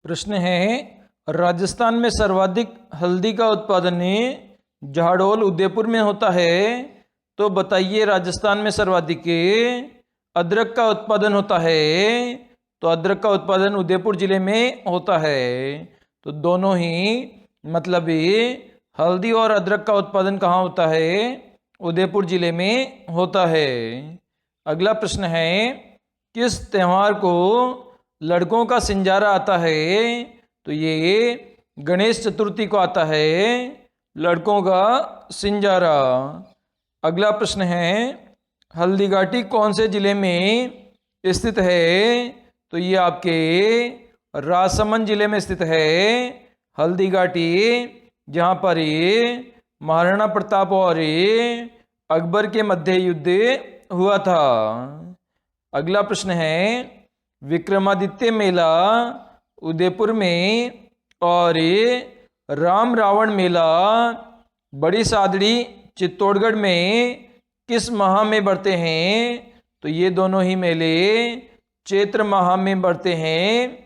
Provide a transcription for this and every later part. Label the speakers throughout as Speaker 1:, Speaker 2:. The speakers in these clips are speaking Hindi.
Speaker 1: प्रश्न है, राजस्थान में सर्वाधिक हल्दी का उत्पादन झाड़ोल उदयपुर में होता है, तो बताइए राजस्थान में सर्वाधिक अदरक का उत्पादन होता है, तो अदरक का उत्पादन उदयपुर जिले में होता है। तो दोनों ही मतलब हल्दी और अदरक का उत्पादन कहाँ होता है? उदयपुर जिले में होता है। अगला प्रश्न है, किस त्यौहार को लड़कों का सिंजारा आता है? तो ये गणेश चतुर्थी को आता है लड़कों का सिंजारा। अगला प्रश्न है, हल्दीघाटी कौन से जिले में स्थित है? तो ये आपके राजसमंद जिले में स्थित है हल्दीघाटी, जहाँ पर ये महाराणा प्रताप और अकबर के मध्य युद्ध हुआ था। अगला प्रश्न है, विक्रमादित्य मेला उदयपुर में और राम रावण मेला बड़ी सादड़ी चित्तौड़गढ़ में किस माह में बढ़ते हैं? तो ये दोनों ही मेले चैत्र माह में बढ़ते हैं।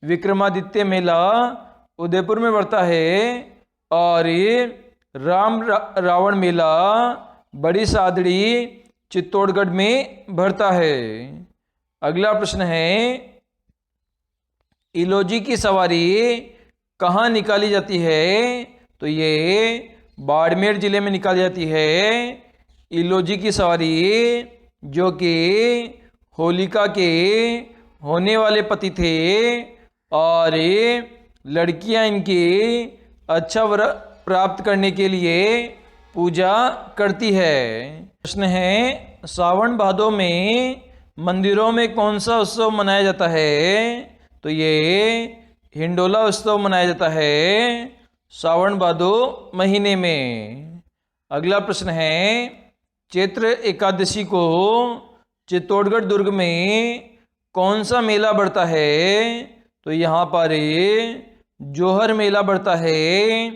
Speaker 1: विक्रमादित्य मेला उदयपुर में बढ़ता है और राम रावण मेला बड़ी सादड़ी चित्तौड़गढ़ में बढ़ता है। अगला प्रश्न है, इलोजी की सवारी कहाँ निकाली जाती है? तो ये बाड़मेर जिले में निकाली जाती है इलोजी की सवारी, जो कि होलिका के होने वाले पति थे और लड़कियां इनकी अच्छा वर प्राप्त करने के लिए पूजा करती है। प्रश्न है, सावन भादों में मंदिरों में कौन सा उत्सव मनाया जाता है? तो ये हिंडोला उत्सव मनाया जाता है सावन भादो महीने में। अगला प्रश्न है, चैत्र एकादशी को चित्तौड़गढ़ दुर्ग में कौन सा मेला बढ़ता है? तो यहाँ पर जोहर मेला बढ़ता है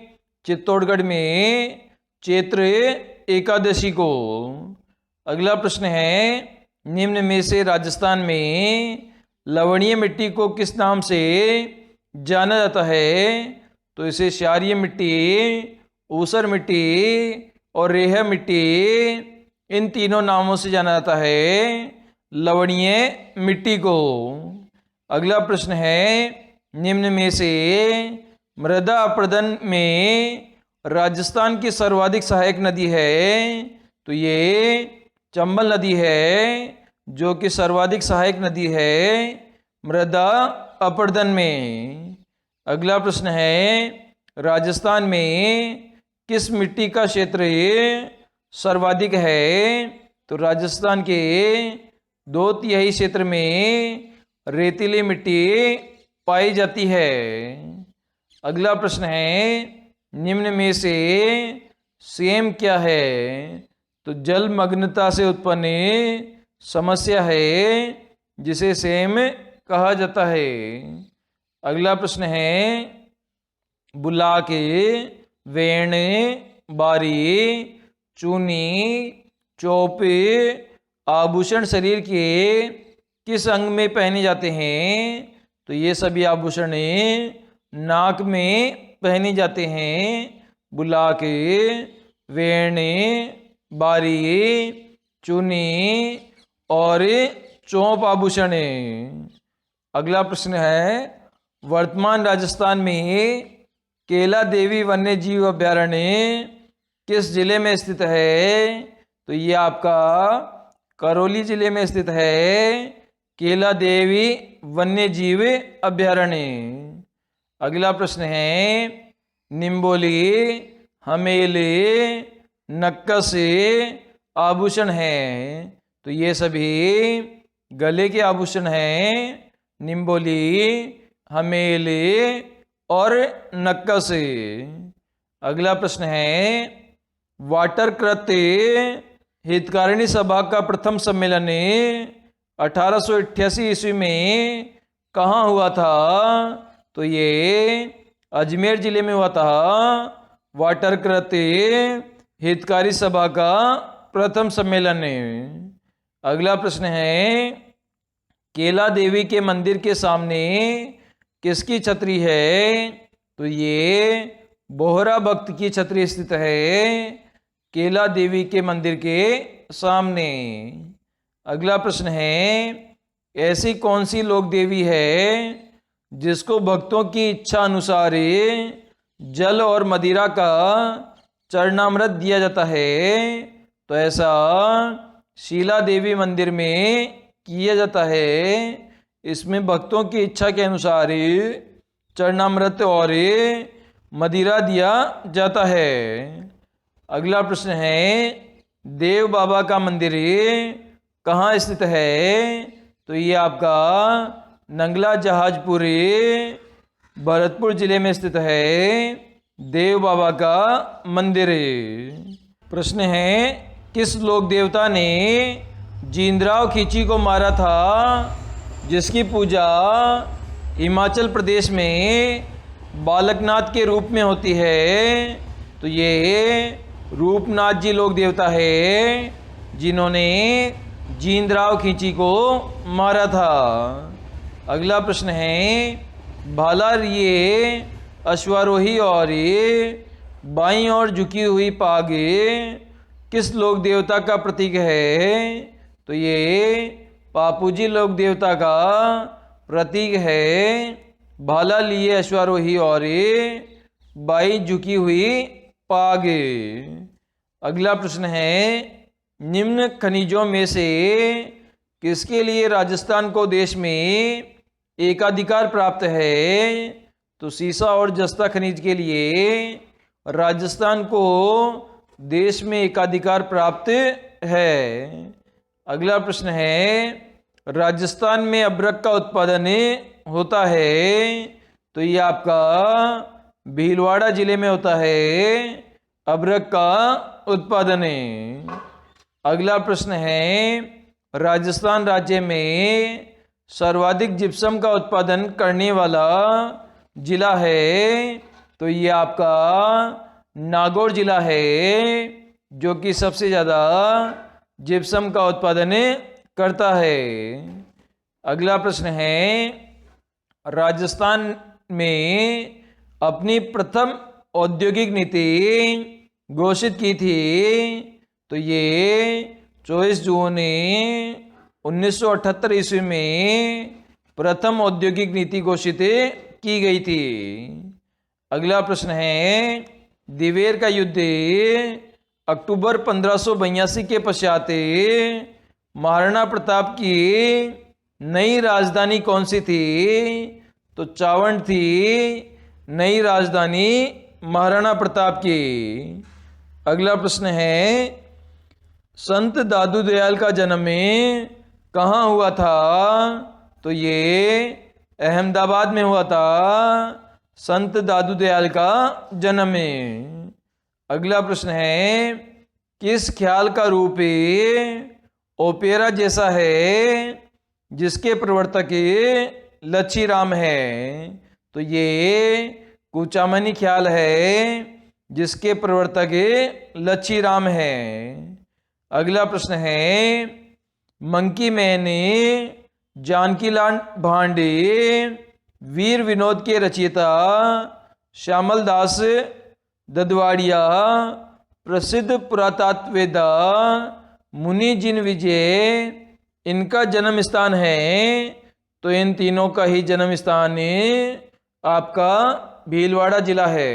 Speaker 1: चित्तौड़गढ़ में चैत्र एकादशी को। अगला प्रश्न है, निम्न में से राजस्थान में लवणीय मिट्टी को किस नाम से जाना जाता है? तो इसे क्षारीय मिट्टी, ऊसर मिट्टी और रेह मिट्टी, इन तीनों नामों से जाना जाता है लवणीय मिट्टी को। अगला प्रश्न है, निम्न में से मृदा अपरदन में राजस्थान की सर्वाधिक सहायक नदी है? तो ये चंबल नदी है, जो कि सर्वाधिक सहायक नदी है मृदा अपरदन में। अगला प्रश्न है, राजस्थान में किस मिट्टी का क्षेत्र सर्वाधिक है? तो राजस्थान के 2/3 क्षेत्र में रेतीली मिट्टी पाई जाती है। अगला प्रश्न है, निम्न में से सेम क्या है? तो जलमग्नता से उत्पन्न समस्या है जिसे सेम कहा जाता है। अगला प्रश्न है, बुलाक, वेण, बारी, चूनी, चौप आभूषण शरीर के किस अंग में पहने जाते हैं? तो ये सभी आभूषण नाक में पहने जाते हैं। बुलाक, वेण, बारी, चूनी और चौप आभूषण। अगला प्रश्न है, वर्तमान राजस्थान में केला देवी वन्य जीव अभ्यारण्य किस जिले में स्थित है? तो ये आपका करौली जिले में स्थित है केला देवी वन्य जीव अभ्यारण्य। अगला प्रश्न है, निम्बोली, हमेली, नक्कस आभूषण है। तो ये सभी गले के आभूषण हैं, निम्बोली, हमेली और नक्कस। अगला प्रश्न है, वाटर कृत हितकारिणी सभा का प्रथम सम्मेलन 1888 ईस्वी में कहाँ हुआ था? तो ये अजमेर जिले में हुआ था वाटर कृत हितकारी सभा का प्रथम सम्मेलन। अगला प्रश्न है, केला देवी के मंदिर के सामने किसकी छतरी है? तो ये बोहरा भक्त की छतरी स्थित है केला देवी के मंदिर के सामने। अगला प्रश्न है, ऐसी कौन सी लोक देवी है जिसको भक्तों की इच्छा अनुसार जल और मदिरा का चरणामृत दिया जाता है? तो ऐसा शीला देवी मंदिर में किया जाता है। इसमें भक्तों की इच्छा के अनुसार चरणामृत और मदिरा दिया जाता है। अगला प्रश्न है, देव बाबा का मंदिर कहाँ स्थित है? तो ये आपका नंगला जहाजपुर भरतपुर जिले में स्थित है देव बाबा का मंदिर। प्रश्न है, किस लोक देवता ने जींद्राव खींची को मारा था जिसकी पूजा हिमाचल प्रदेश में बालकनाथ के रूप में होती है? तो ये रूपनाथ जी लोक देवता है जिन्होंने जींद्राव खींची को मारा था। अगला प्रश्न है, भाला ये अश्वारोही और बाईं ओर झुकी हुई पाग किस लोक देवता का प्रतीक है? तो ये पापूजी लोक देवता का प्रतीक है। भाला लिए अश्वारोही और बाईं झुकी हुई पाग। अगला प्रश्न है, निम्न खनिजों में से किसके लिए राजस्थान को देश में एकाधिकार प्राप्त है? तो सीसा और जस्ता खनिज के लिए राजस्थान को देश में एकाधिकार प्राप्त है। अगला प्रश्न है, राजस्थान में अबरक का उत्पादन होता है? तो ये आपका भीलवाड़ा जिले में होता है अबरक का उत्पादन। अगला प्रश्न है, राजस्थान राज्य में सर्वाधिक जिप्सम का उत्पादन करने वाला जिला है? तो ये आपका नागौर जिला है जो कि सबसे ज़्यादा जिप्सम का उत्पादन करता है। अगला प्रश्न है, राजस्थान में अपनी प्रथम औद्योगिक नीति घोषित की थी? तो ये 24 जून 1978 ईस्वी में प्रथम औद्योगिक नीति घोषित की गई थी। अगला प्रश्न है, दिवेर का युद्ध अक्टूबर 1582 के पश्चात महाराणा प्रताप की नई राजधानी कौन सी थी? तो चावंड थी नई राजधानी महाराणा प्रताप की। अगला प्रश्न है, संत दादू दयाल का जन्म कहाँ हुआ था? तो ये अहमदाबाद में हुआ था संत दादू दयाल का जन्म। अगला प्रश्न है, किस ख्याल का रूप ओपेरा जैसा है जिसके प्रवर्तक लच्छी राम है? तो ये कुचामनी ख्याल है जिसके प्रवर्तक लच्छी राम है। अगला प्रश्न है, मंकी मैन जानकीलाल भांडे वीर विनोद के रचयिता श्यामल दास ददवाड़िया प्रसिद्ध पुरातत्ववेत्ता मुनि जिन विजय इनका जन्म स्थान है? तो इन तीनों का ही जन्म स्थान आपका भीलवाड़ा जिला है।